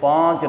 5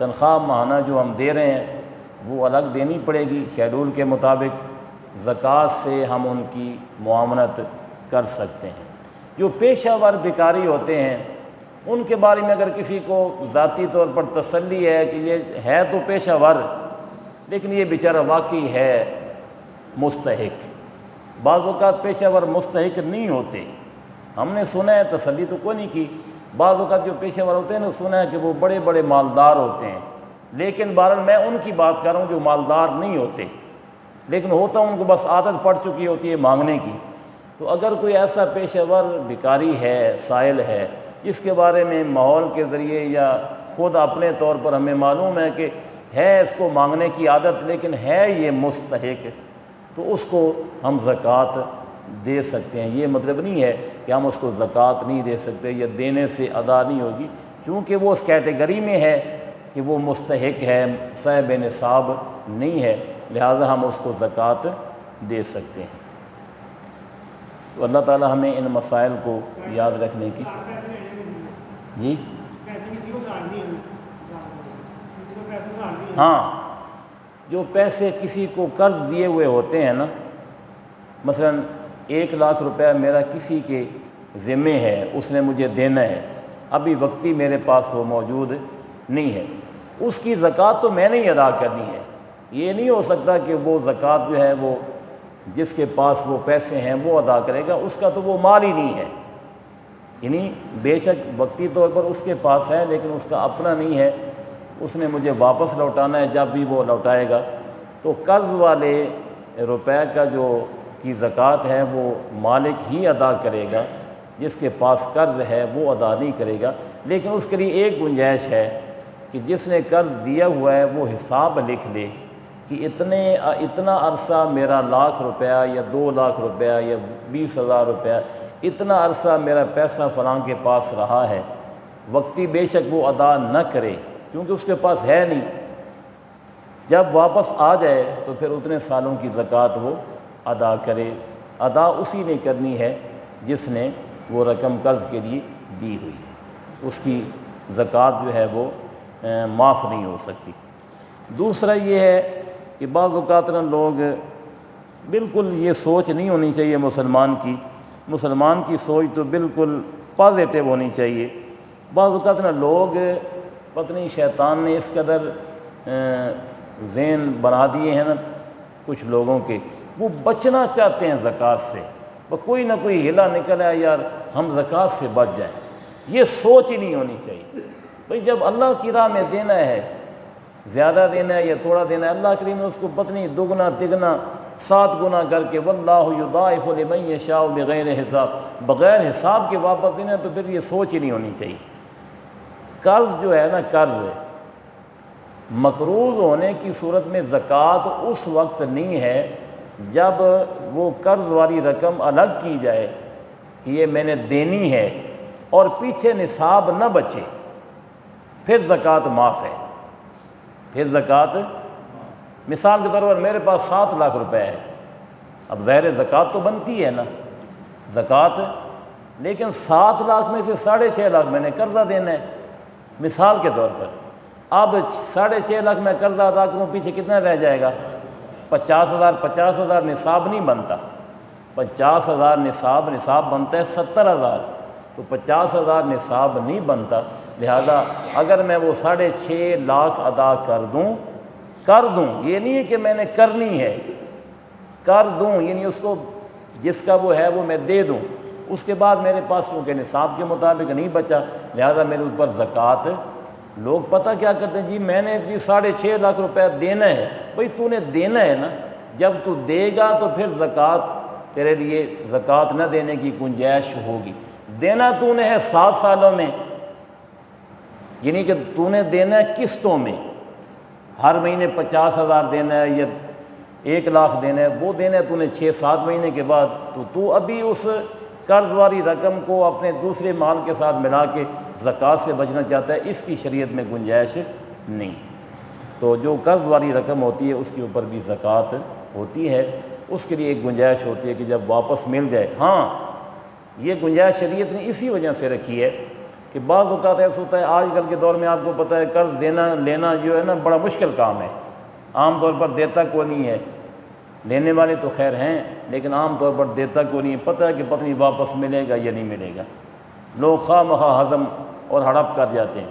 تنخواہ ماہانہ جو ہم دے رہے ہیں وہ الگ دینی پڑے گی شیڈول کے مطابق، زکوٰۃ سے ہم ان کی معاونت کر سکتے ہیں۔ جو پیشہ ور بیکاری ہوتے ہیں ان کے بارے میں اگر کسی کو ذاتی طور پر تسلی ہے کہ یہ ہے تو پیشہ ور لیکن یہ بیچارہ واقعی ہے مستحق، بعض اوقات پیشہ ور مستحق نہیں ہوتے، ہم نے سنا ہے، تسلی تو کوئی نہیں کی، بعض اوقات جو پیشہ ور ہوتے ہیں نا سنا ہے کہ وہ بڑے بڑے مالدار ہوتے ہیں، لیکن بہرحال میں ان کی بات کر رہا ہوں جو مالدار نہیں ہوتے لیکن ہوتا ان کو بس عادت پڑ چکی ہوتی ہے مانگنے کی۔ تو اگر کوئی ایسا پیشہ ور بیکاری ہے، سائل ہے، جس کے بارے میں ماحول کے ذریعے یا خود اپنے طور پر ہمیں معلوم ہے کہ ہے اس کو مانگنے کی عادت لیکن ہے یہ مستحق، تو اس کو ہم زکوٰۃ دے سکتے ہیں۔ یہ مطلب نہیں ہے کہ ہم اس کو زکوٰۃ نہیں دے سکتے یا دینے سے ادا نہیں ہوگی، چونکہ وہ اس کیٹیگری میں ہے کہ وہ مستحق ہے، صاحب نصاب نہیں ہے، لہذا ہم اس کو زکوٰۃ دے سکتے ہیں۔ تو اللہ تعالی ہمیں ان مسائل کو یاد رکھنے کی جی ہاں، جو پیسے کسی کو قرض دیے ہوئے ہوتے ہیں نا، مثلا 1,00,000 روپیہ میرا کسی کے ذمے ہے، اس نے مجھے دینا ہے، ابھی وقتی میرے پاس وہ موجود نہیں ہے، اس کی زکوٰۃ تو میں نے ہی ادا کرنی ہے۔ یہ نہیں ہو سکتا کہ وہ زکوٰۃ جو ہے وہ جس کے پاس وہ پیسے ہیں وہ ادا کرے گا، اس کا تو وہ مال ہی نہیں ہے، یعنی بے شک وقتی طور پر اس کے پاس ہے لیکن اس کا اپنا نہیں ہے، اس نے مجھے واپس لوٹانا ہے، جب بھی وہ لوٹائے گا تو قرض والے روپے کا جو کی زکوٰۃ ہے وہ مالک ہی ادا کرے گا، جس کے پاس قرض ہے وہ ادا نہیں کرے گا، لیکن اس کے لیے ایک گنجائش ہے کہ جس نے قرض دیا ہوا ہے وہ حساب لکھ لے کہ اتنا عرصہ میرا 1,00,000 روپیہ یا 2,00,000 روپیہ یا 20,000 روپیہ اتنا عرصہ میرا پیسہ فلاں کے پاس رہا ہے، وقتی بے شک وہ ادا نہ کرے کیونکہ اس کے پاس ہے نہیں، جب واپس آ جائے تو پھر اتنے سالوں کی زکوٰۃ وہ ادا کرے، ادا اسی نے کرنی ہے جس نے وہ رقم قرض کے لیے دی ہوئی ہے، اس کی زکوٰۃ جو ہے وہ معاف نہیں ہو سکتی۔ دوسرا یہ ہے کہ بعض اوقات نا لوگ بالکل یہ سوچ نہیں ہونی چاہیے مسلمان کی سوچ تو بالکل پازیٹیو ہونی چاہیے۔ بعض اوقات نا لوگ پتہ نہیں شیطان نے اس قدر ذہن بنا دیے ہیں نا کچھ لوگوں کے، وہ بچنا چاہتے ہیں زکوٰۃ سے، وہ کوئی نہ کوئی ہلا نکل آئے یار ہم زکوٰۃ سے بچ جائیں، یہ سوچ ہی نہیں ہونی چاہیے۔ بھئی جب اللہ کی راہ میں دینا ہے، زیادہ دینا ہے یا تھوڑا دینا ہے، اللہ کریم نے اس کو پتہ نہیں دگنا تگنا 7 گنا کر کے واللہ یضاعف لمن یشاء بغیر حساب، بغیر حساب کے واپس دینا ہے، تو پھر یہ سوچ ہی نہیں ہونی چاہیے۔ قرض جو ہے نا، قرض مقروض ہونے کی صورت میں زکوٰۃ اس وقت نہیں ہے جب وہ قرض والی رقم الگ کی جائے کہ یہ میں نے دینی ہے اور پیچھے نصاب نہ بچے، پھر زکوٰۃ معاف ہے، پھر زکوٰۃ مثال کے طور پر میرے پاس 7,00,000 روپے ہے، اب ظاہر زکوٰۃ تو بنتی ہے نا زکوٰۃ، لیکن 7,00,000 میں سے 6,50,000 میں نے قرضہ دینا ہے مثال کے طور پر، اب 6,50,000 میں قرضہ ادا کروں پیچھے کتنا رہ جائے گا؟ 50,000 50,000 نصاب نہیں بنتا، 50,000 نصاب بنتا ہے 70,000، تو 50,000 نصاب نہیں بنتا، لہذا اگر میں وہ 6,50,000 ادا کر دوں، یہ نہیں ہے کہ میں نے کرنی ہے، کر دوں یعنی اس کو جس کا وہ ہے وہ میں دے دوں، اس کے بعد میرے پاس کیونکہ نصاب کے مطابق نہیں بچا، لہذا میرے اوپر زکوٰۃ۔ لوگ پتہ کیا کرتے ہیں، جی میں نے 6,50,000 روپے دینا ہے، بھئی تو نے دینا ہے نا، جب تو دے گا تو پھر زکوٰۃ تیرے لیے زکوٰۃ نہ دینے کی گنجائش ہوگی، دینا تو نے ہے 7 سالوں میں، یعنی کہ تو نے دینا ہے قسطوں میں، ہر مہینے 50,000 دینا ہے یا 1,00,000 دینا ہے، وہ دینا ہے تو نے 6-7 مہینے کے بعد، تو ابھی اس قرض والی رقم کو اپنے دوسرے مال کے ساتھ ملا کے زکوٰۃ سے بچنا چاہتا ہے، اس کی شریعت میں گنجائش نہیں۔ تو جو قرض والی رقم ہوتی ہے اس کے اوپر بھی زکوٰۃ ہوتی ہے، اس کے لیے ایک گنجائش ہوتی ہے کہ جب واپس مل جائے۔ ہاں، یہ گنجائش شریعت نے اسی وجہ سے رکھی ہے کہ بعض اوقات ایسا ہوتا ہے آج کل کے دور میں آپ کو پتہ ہے قرض دینا لینا جو ہے نا بڑا مشکل کام ہے، عام طور پر دیتا کوئی نہیں ہے، لینے والے تو خیر ہیں لیکن عام طور پر دیتا کوئی نہیں ہے، پتہ ہے کہ پتہ نہیں واپس ملے گا یا نہیں ملے گا، لوگ خواہ مخواہ ہضم اور ہڑپ کر جاتے ہیں۔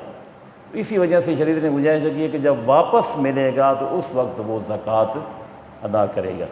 اسی وجہ سے شریعت نے گنجائش کی ہے کہ جب واپس ملے گا تو اس وقت وہ زکوٰۃ ادا کرے گا۔